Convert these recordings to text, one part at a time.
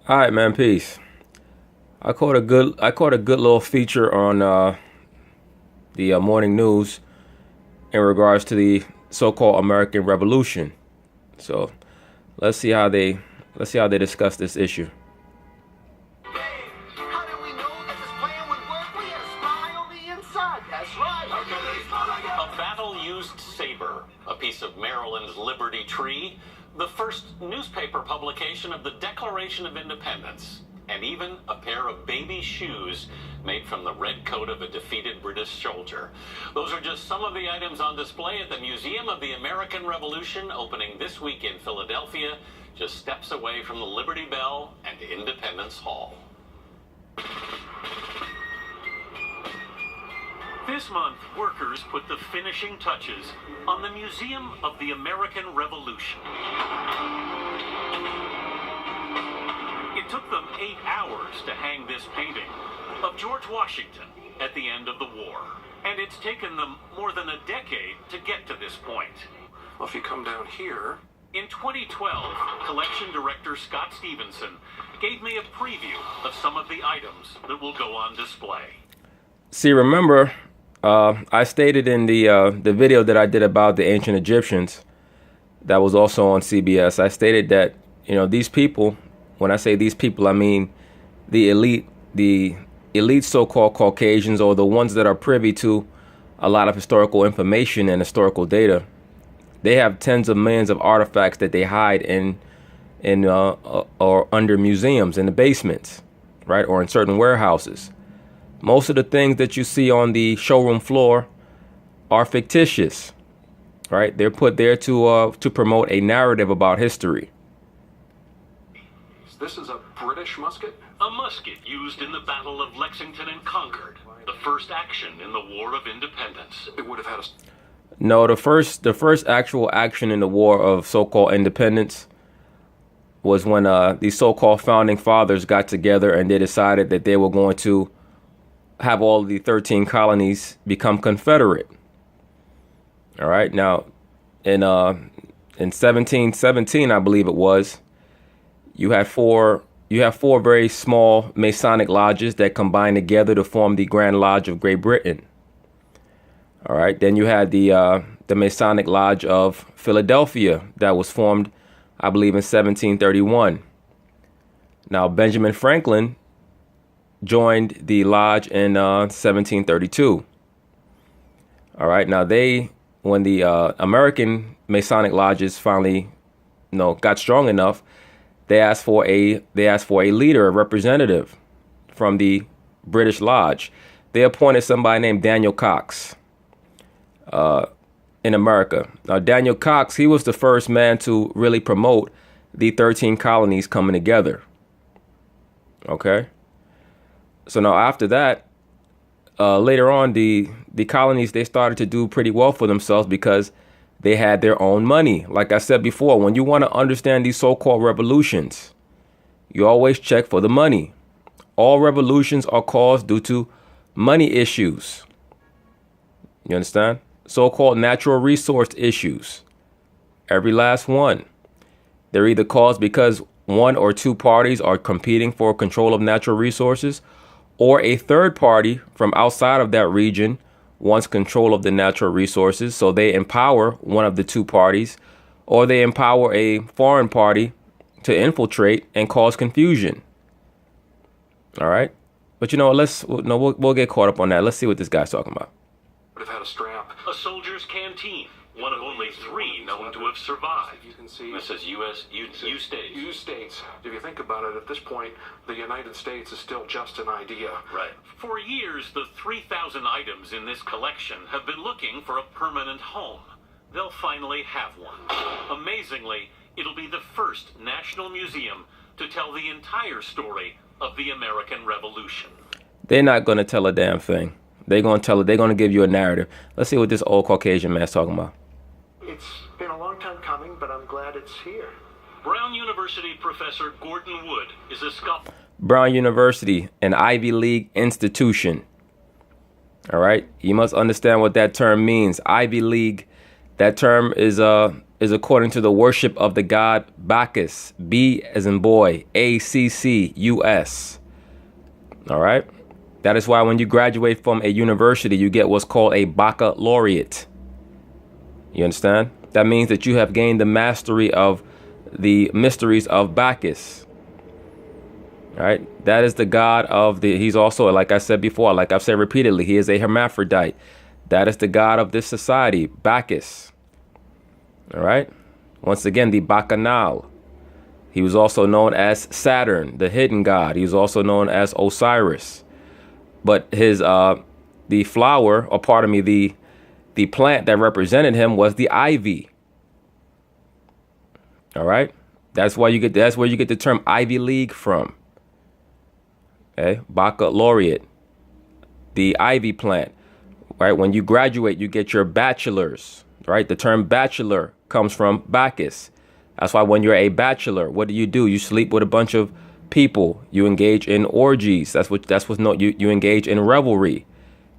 All right, man. Peace. I caught a good little feature on the morning news in regards to the so-called American Revolution. So let's see how they let's see how they discuss this issue. How did we know that this plan would work? We had a spy on the inside. That's right. A battle-used saber, a piece of Maryland's Liberty Tree, the first newspaper publication of the Declaration of Independence, and even a pair of baby shoes made from the red coat of a defeated British soldier. Those are just some of the items on display at the Museum of the American Revolution, opening this week in Philadelphia, just steps away from the Liberty Bell and Independence Hall. This month, workers put the finishing touches on the Museum of the American Revolution. It took them 8 hours to hang this painting of George Washington at the end of the war. And it's taken them more than a decade to get to this point. Well, if you come down here... In 2012, collection director Scott Stevenson gave me a preview of some of the items that will go on display. See, remember, I stated in the video that I did about the ancient Egyptians, that was also on CBS. I stated that these people. When I say these people, I mean the elite so-called Caucasians, or the ones that are privy to a lot of historical information and historical data. They have tens of millions of artifacts that they hide in or under museums in the basements, right, or in certain warehouses. Most of the things that you see on the showroom floor are fictitious, right? They're put there to promote a narrative about history. This is a British musket? A musket used in the Battle of Lexington and Concord, the first action in the War of Independence. It would have had a... No, the first actual action in the War of so-called Independence was when these so-called founding fathers got together and they decided that they were going to have all of the 13 colonies become Confederate. All right. Now, in 1717, I believe it was, you have four very small Masonic lodges that combined together to form the Grand Lodge of Great Britain. All right. Then you had the Masonic Lodge of Philadelphia that was formed, I believe, in 1731. Now, Benjamin Franklin joined the lodge in 1732. All right. Now, when the American Masonic lodges finally, got strong enough, they asked for a leader, a representative from the British Lodge. They appointed somebody named Daniel Cox in America. Now, Daniel Cox, he was the first man to really promote the 13 colonies coming together. Okay. So now after that, later on, the colonies, they started to do pretty well for themselves because they had their own money. Like I said before, when you want to understand these so-called revolutions, you always check for the money. All revolutions are caused due to money issues. You understand? So-called natural resource issues. Every last one. They're either caused because one or two parties are competing for control of natural resources, or a third party from outside of that region wants control of the natural resources, so they empower one of the two parties, or they empower a foreign party to infiltrate and cause confusion. All right, but we'll get caught up on that. Let's see what this guy's talking about. Would have had a strap. A soldier's canteen, one of only 3 known to have survived. You can see... This is U states. U states. If you think about it, at this point, the United States is still just an idea. Right. For years, the 3,000 items in this collection have been looking for a permanent home. They'll finally have one. Amazingly, it'll be the first national museum to tell the entire story of the American Revolution. They're not going to tell a damn thing. They're going to tell it. They're going to give you a narrative. Let's see what this old Caucasian man's talking about. It's been a long time coming, but I'm glad it's here. Brown University professor Gordon Wood is a scholar. Brown University, an Ivy League institution. All right. You must understand what that term means. Ivy League. That term is is according to the worship of the god Bacchus, B as in boy, Accus. All right. That is why when you graduate from a university, you get what's called a baccalaureate. You understand? That means that you have gained the mastery of the mysteries of Bacchus. All right. That is the god of he's also, like I said before, like I've said repeatedly, he is a hermaphrodite. That is the god of this society, Bacchus. All right. Once again, the Bacchanal. He was also known as Saturn, the hidden god. He was also known as Osiris. But his the flower, or pardon me, the plant that represented him was the ivy. All right. That's where you get the term Ivy League from. Okay, baccalaureate, the ivy plant. Right. When you graduate, you get your bachelor's. Right. The term bachelor comes from Bacchus. That's why when you're a bachelor, what do? You sleep with a bunch of people. You engage in orgies. You engage in revelry.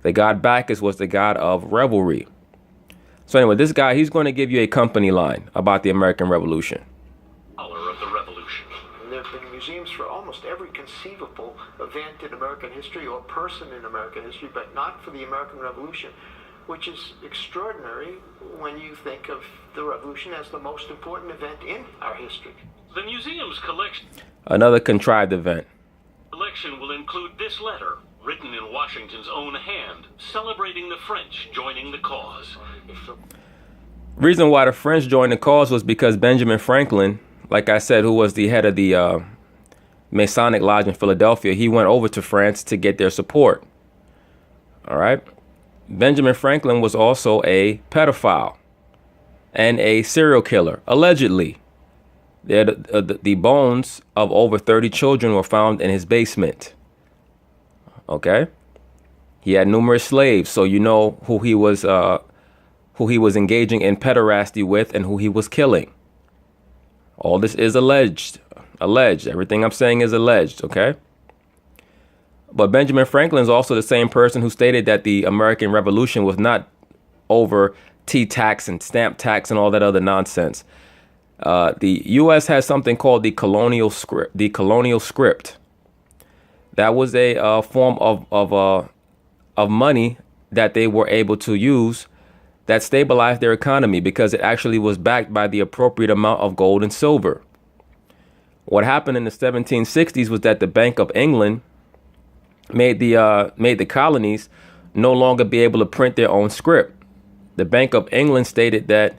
The god Bacchus was the god of revelry. So anyway, this guy, he's going to give you a company line about the American Revolution. Of the revolution. And there have been museums for almost every conceivable event in American history or person in American history, but not for the American Revolution, which is extraordinary when you think of the Revolution as the most important event in our history. The museum's collection Another contrived event. will include this letter, written in Washington's own hand, celebrating the French joining the cause. Reason why the French joined the cause was because Benjamin Franklin, like I said, who was the head of the Masonic Lodge in Philadelphia, he went over to France to get their support. All right. Benjamin Franklin was also a pedophile and a serial killer, allegedly. The bones of over 30 children were found in his basement. Okay. He had numerous slaves, so you know who he was engaging in pederasty with and who he was killing. All this is alleged. Everything I'm saying is alleged. Okay. But Benjamin Franklin is also the same person who stated that the American Revolution was not over tea tax and stamp tax and all that other nonsense. The U.S. has something called the colonial script. The colonial script. That was a form of money that they were able to use that stabilized their economy because it actually was backed by the appropriate amount of gold and silver. What happened in the 1760s was that the Bank of England made the colonies no longer be able to print their own script. The Bank of England stated that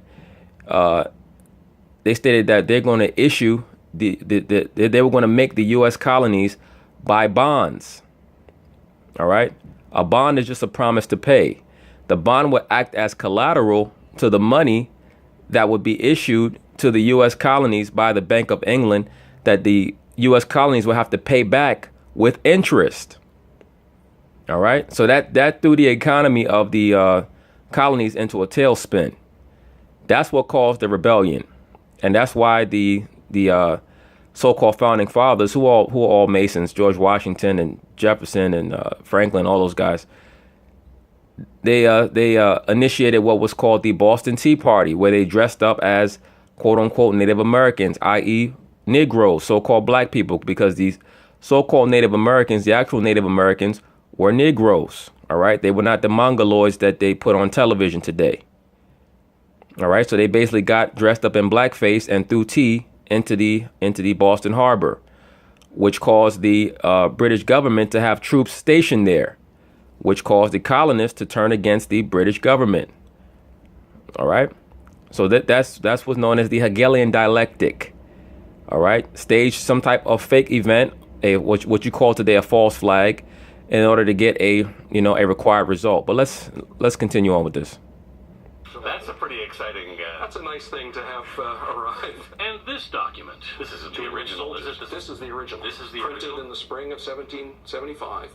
they're going to issue they were going to make the U.S. colonies buy bonds. All right. A bond is just a promise to pay. The bond would act as collateral to the money that would be issued to the U.S. colonies by the Bank of England that the U.S. colonies would have to pay back with interest. All right. So that threw the economy of the colonies into a tailspin. That's what caused the rebellion. And that's why the so-called founding fathers, who are all Masons, George Washington and Jefferson and Franklin, all those guys, they initiated what was called the Boston Tea Party, where they dressed up as quote unquote Native Americans, i.e. Negroes, so-called black people, because these so-called Native Americans, the actual Native Americans, were Negroes. All right. They were not the Mongoloids that they put on television today. All right. So they basically got dressed up in blackface and threw tea into the Boston Harbor, which caused the British government to have troops stationed there, which caused the colonists to turn against the British government. All right. So that's what's known as the Hegelian dialectic. All right. Stage some type of fake event, what you call today a false flag, in order to get a required result. But let's continue on with this. That's a pretty exciting. That's a nice thing to have arrive. And this document. This isn't the original, is it? This is the original. This is the Printed original? in the spring of 1775.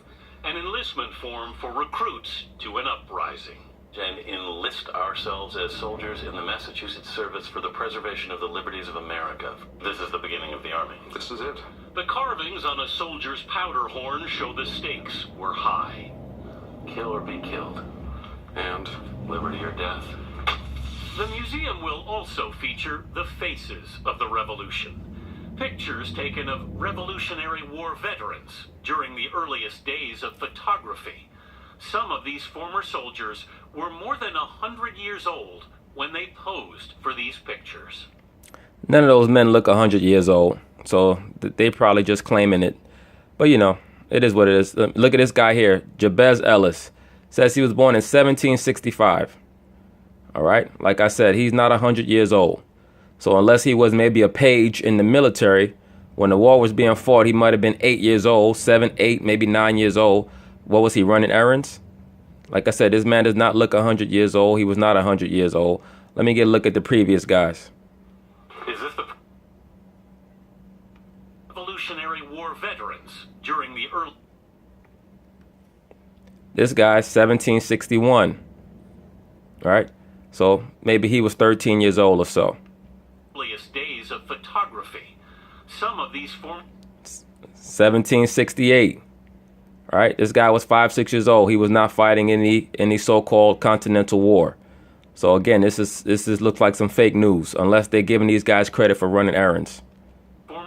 An enlistment form for recruits to an uprising. And enlist ourselves as soldiers in the Massachusetts Service for the Preservation of the Liberties of America. This is the beginning of the Army. This is it. The carvings on a soldier's powder horn show the stakes were high. Kill or be killed. And Liberty or death. The museum will also feature the faces of the revolution. Pictures taken of Revolutionary War veterans during the earliest days of photography. Some of these former soldiers were more than 100 years old when they posed for these pictures. None of those men look 100 years old, so they probably just claiming it. But you know, it is what it is. Look at this guy here, Jabez Ellis. Says he was born in 1765. All right, like I said, he's not 100 years old. So unless he was maybe a page in the military, when the war was being fought, he might have been 8 years old, 7, 8, maybe 9 years old. What was he, running errands? Like I said, this man does not look 100 years old. He was not 100 years old. Let me get a look at the previous guys. Is this the Revolutionary War veterans during the early... This guy's 1761. All right, so maybe he was 13 years old or so. earliest days of photography. Some of these form 1768. All right, this guy was 5, 6 years old. He was not fighting any so-called Continental War. So again, this looks like some fake news, unless they're giving these guys credit for running errands.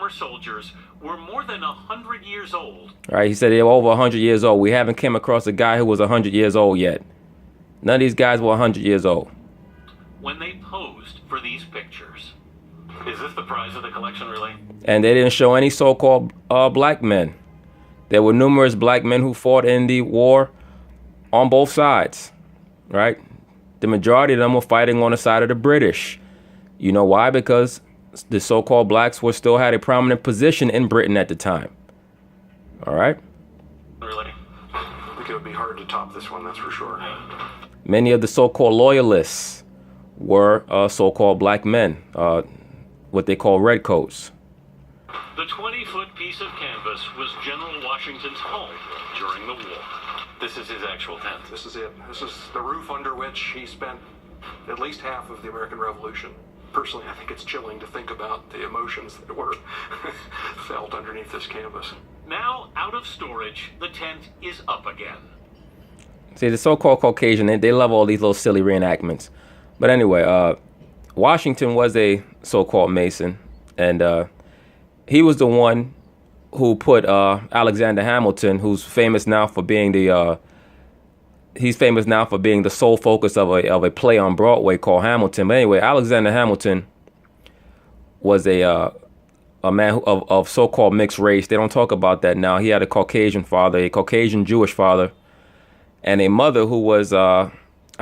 former soldiers were more than 100 years old. All right, he said they were over 100 years old. We haven't come across a guy who was 100 years old yet. None of these guys were 100 years old. When they posed for these pictures. Is this the prize of the collection, really? And they didn't show any so-called black men. There were numerous black men who fought in the war on both sides, right? The majority of them were fighting on the side of the British. You know why? Because the so-called blacks were still had a prominent position in Britain at the time. All right? Really? I think it would be hard to top this one, that's for sure. Many of the so-called loyalists were so-called black men, what they call redcoats. The 20-foot piece of canvas was General Washington's home during the war. This is his actual tent. This is it. This is the roof under which he spent at least half of the American Revolution. Personally, I think it's chilling to think about the emotions that were felt underneath this canvas. Now, out of storage, the tent is up again. See, the so-called Caucasian, they love all these little silly reenactments. But anyway, Washington was a so-called Mason, and he was the one who put Alexander Hamilton, who's famous now for being the sole focus of a play on Broadway called Hamilton. But anyway, Alexander Hamilton was a man of so-called mixed race. They don't talk about that now. He had a Caucasian father, a Caucasian Jewish father, and a mother who was, I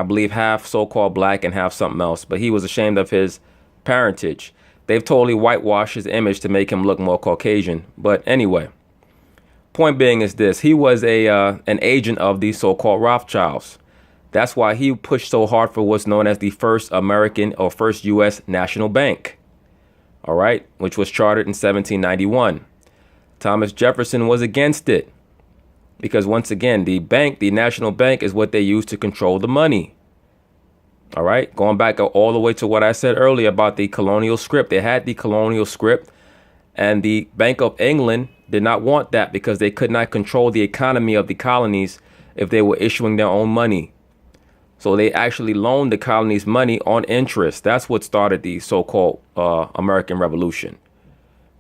believe, half so-called black and half something else. But he was ashamed of his parentage. They've totally whitewashed his image to make him look more Caucasian. But anyway, point being is this. He was an agent of the so-called Rothschilds. That's why he pushed so hard for what's known as the first American or first U.S. national bank. All right, which was chartered in 1791. Thomas Jefferson was against it. Because once again, the national bank, is what they use to control the money. All right, going back all the way to what I said earlier about the colonial script. They had the colonial script, and the Bank of England did not want that because they could not control the economy of the colonies if they were issuing their own money. So they actually loaned the colonies money on interest. That's what started the so-called American Revolution.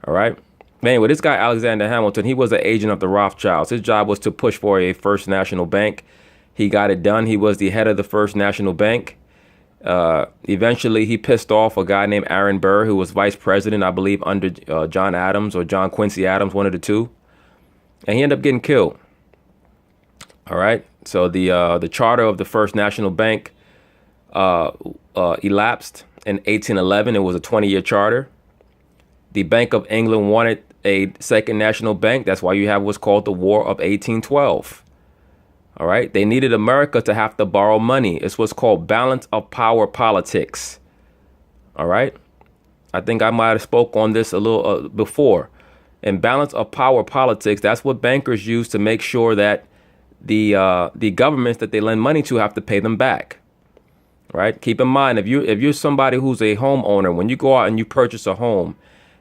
All right. Anyway, this guy, Alexander Hamilton, he was an agent of the Rothschilds. His job was to push for a first national bank. He got it done. He was the head of the first national bank. Eventually, he pissed off a guy named Aaron Burr, who was vice president, I believe, under John Adams or John Quincy Adams, one of the two. And he ended up getting killed. All right. So the charter of the First National Bank elapsed in 1811. It was a 20-year charter. The Bank of England wanted a second national bank. That's why you have what's called the War of 1812. All right. They needed America to have to borrow money. It's what's called balance of power politics. All right. I think I might have spoke on this a little before. In balance of power politics, that's what bankers use to make sure that the governments that they lend money to have to pay them back. Right. Keep in mind, if you're somebody who's a homeowner, when you go out and you purchase a home,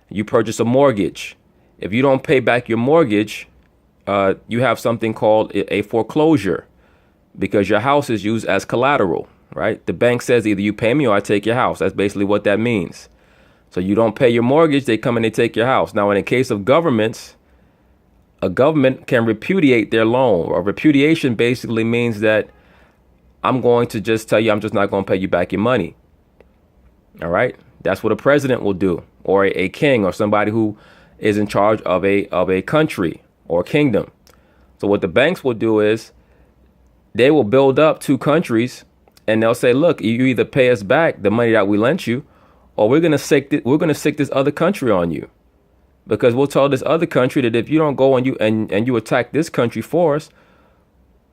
you purchase a mortgage. If you don't pay back your mortgage, you have something called a foreclosure because your house is used as collateral. right? The bank says either you pay me or I take your house. That's basically what that means. So you don't pay your mortgage, they come and they take your house. Now, in the case of governments, a government can repudiate their loan. Or repudiation basically means that I'm going to just tell you I'm just not going to pay you back your money. All right. That's what a president will do, or a king, or somebody who is in charge of a country or kingdom. So what the banks will do is they will build up two countries and they'll say, look, you either pay us back the money that we lent you, or we're going to sick this other country on you, because we'll tell this other country that if you don't go and you attack this country for us,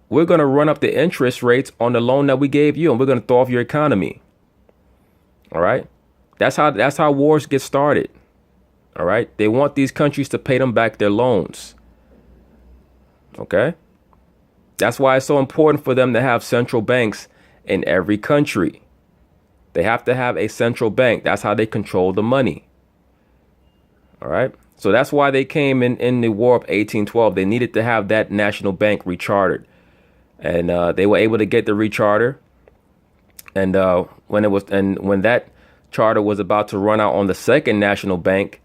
we're going to run up the interest rates on the loan that we gave you, and we're going to throw off your economy. All right. That's how wars get started. All right. They want these countries to pay them back their loans. OK, that's why it's so important for them to have central banks in every country. They have to have a central bank. That's how they control the money. All right. So that's why they came in the War of 1812. They needed to have that national bank rechartered. And they were able to get the recharter. And when that charter was about to run out on the second national bank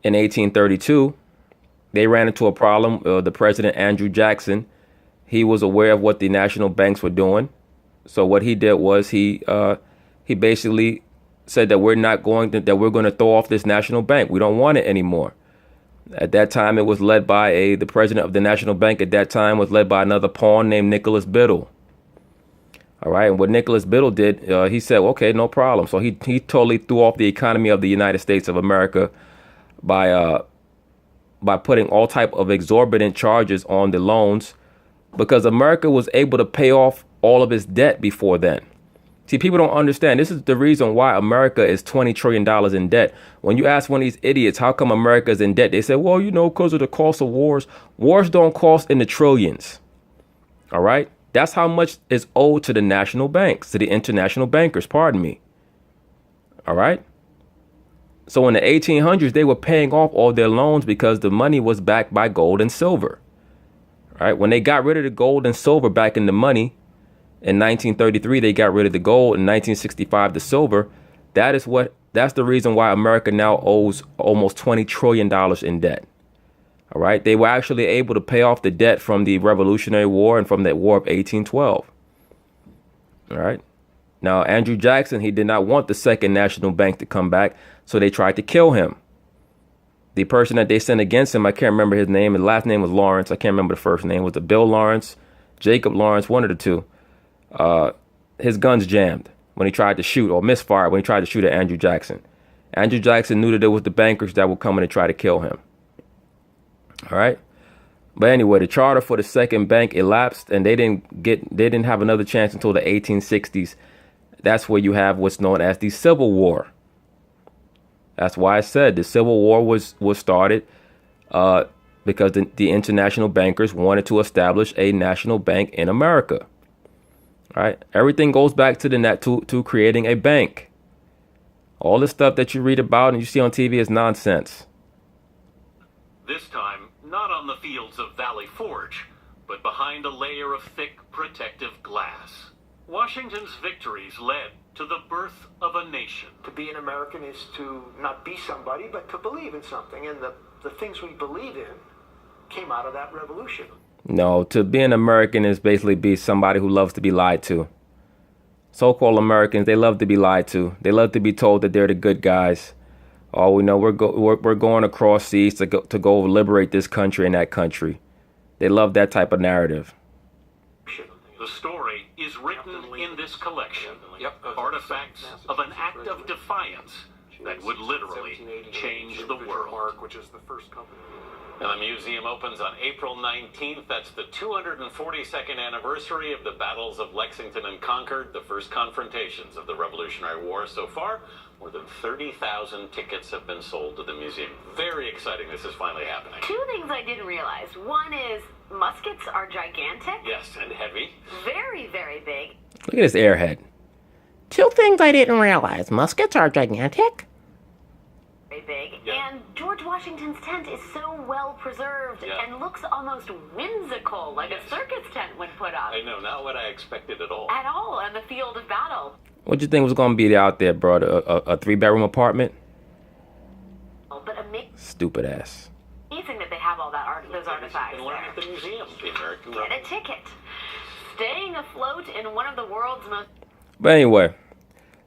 in 1832, they ran into a problem. The president, Andrew Jackson, he was aware of what the national banks were doing. So what he did was he basically said that we're going to throw off this national bank. We don't want it anymore. At that time, it was led by the president of the national bank at that time was led by another pawn named Nicholas Biddle. All right. And what Nicholas Biddle did, he said, OK, no problem. So he totally threw off the economy of the United States of America by putting all type of exorbitant charges on the loans, because America was able to pay off all of its debt before then. See, people don't understand. This is the reason why America is $20 trillion in debt. When you ask one of these idiots, how come America is in debt? They say, well, because of the cost of wars. Wars don't cost in the trillions. All right. That's how much is owed to the national banks, to the international bankers. Pardon me. All right. So in the 1800s, they were paying off all their loans because the money was backed by gold and silver. All right. When they got rid of the gold and silver back in the money, in 1933, they got rid of the gold. In 1965, the silver. That's the reason why America now owes almost $20 trillion in debt. All right. They were actually able to pay off the debt from the Revolutionary War and from that War of 1812. All right. Now, Andrew Jackson, he did not want the second national bank to come back, so they tried to kill him. The person that they sent against him, I can't remember his name. His last name was Lawrence. I can't remember the first name. Was it Bill Lawrence, Jacob Lawrence, one of the two? His guns jammed when he tried to shoot, or misfired when he tried to shoot at Andrew Jackson. Andrew Jackson knew that it was the bankers that were coming to try to kill him. All right. But anyway, the charter for the second bank elapsed, and they didn't have another chance until the 1860s. That's where you have what's known as the Civil War. That's why I said the Civil War was started because the international bankers wanted to establish a national bank in America. All right. Everything goes back to creating a bank. All the stuff that you read about and you see on TV is nonsense. This time, not on the fields of Valley Forge, but behind a layer of thick protective glass. Washington's victories led to the birth of a nation. To be an American is to not be somebody, but to believe in something. And the things we believe in came out of that revolution. No, to be an American is basically be somebody who loves to be lied to. So-called Americans, they love to be lied to. They love to be told that they're the good guys. Oh, we know we're going across seas to go liberate this country and that country. They love that type of narrative. The story is written in this collection. Artifacts of an act of defiance that would literally change the world. Which is the first company. And the museum opens on April 19th. That's the 242nd anniversary of the battles of Lexington and Concord, the first confrontations of the Revolutionary War. So far, more than 30,000 tickets have been sold to the museum. Very exciting this is finally happening. Two things I didn't realize. One is muskets are gigantic. Yes, and heavy. Very, very big. Look at this airhead. Two things I didn't realize. Muskets are gigantic. very big, Yeah. and George Washington's tent is so well preserved Yeah. and looks almost whimsical, like Yes. a circus tent when put up. I know, not what I expected at all. At all on the field of battle. What you think was gonna be out there, bro? A 3-bedroom apartment? But Stupid ass. amazing that they have all that those artifacts And learn there. at the museum, the American Get a ticket. Staying afloat in one of the world's most... But anyway,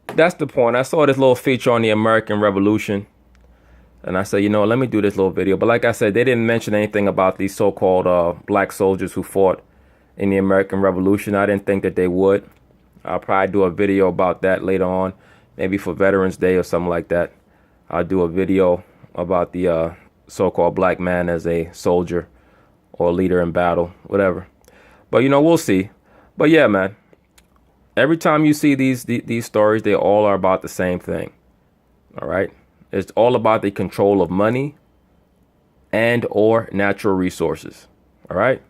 that's the point. I saw this little feature on the American Revolution, and I said, you know, let me do this little video. But like I said, they didn't mention anything about these so-called black soldiers who fought in the American Revolution. I didn't think that they would. I'll probably do a video about that later on, maybe for Veterans Day or something like that. I'll do a video about the so-called black man as a soldier or leader in battle, whatever. But, you know, we'll see. But yeah, man, every time you see these stories, they all are about the same thing. All right. It's all about the control of money and or natural resources. All right.